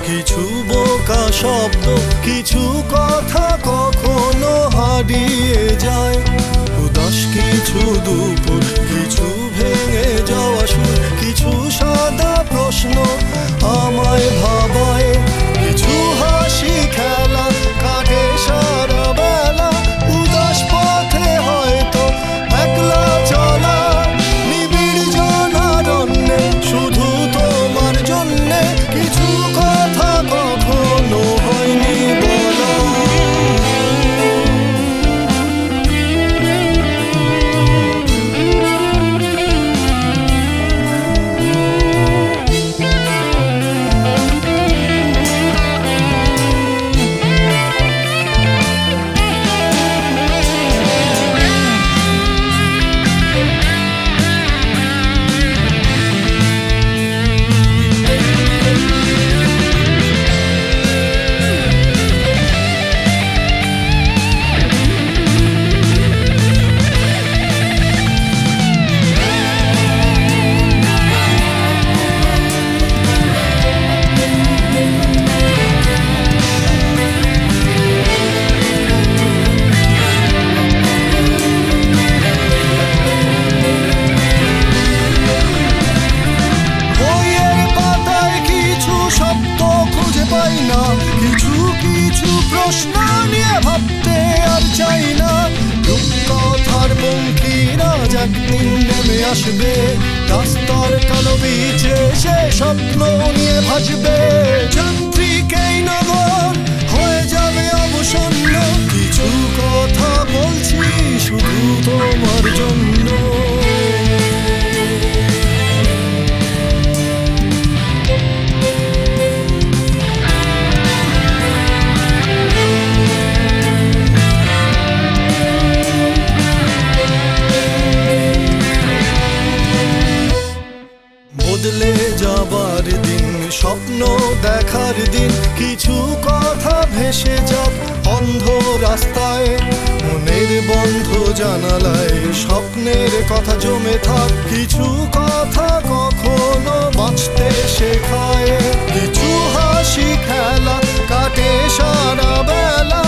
কিছু বোকা শব্দ, কিছু কথা কখনো হারিয়ে যায়। উদাস কিছু দুপুর, কিছু ভেঙে যাওয়া সুর, কিছু সাদা প্রশ্ন আমায় ভাবায়। কিছু হাসি খেলা কাটে সারা বেলা, উদাস পথে হয়তো একলা চলা। নিবিড় জনারণ্যে শুধু তোমার জন্যে কিছু কথা কখনো হয়নি বলা। কিছু কিছু প্রশ্ন নিয়ে ভাবতে আর চাই না। রূপকথার পঙ্খিরা একদিন নেমে আসবে, রাস্তার কালো বিচে সে স্বপ্ন নিয়ে ভাসবে। যান্ত্রিক এই নগর হয়ে যাবে অবসন্ন, কিছু কথা বলছি শুধু তোমার জন্য। বদলে যাবার দিন, স্বপ্ন দেখার দিন, কিছু কথা ভেসে যাক অন্ধ রাস্তায়। মনের বন্ধ জানালায় স্বপ্নের কথা জমে থাক, কিছু কথা কখনো বাঁচতে শেখায়। কিছু হাসি খেলা কাটে সারা বেলা,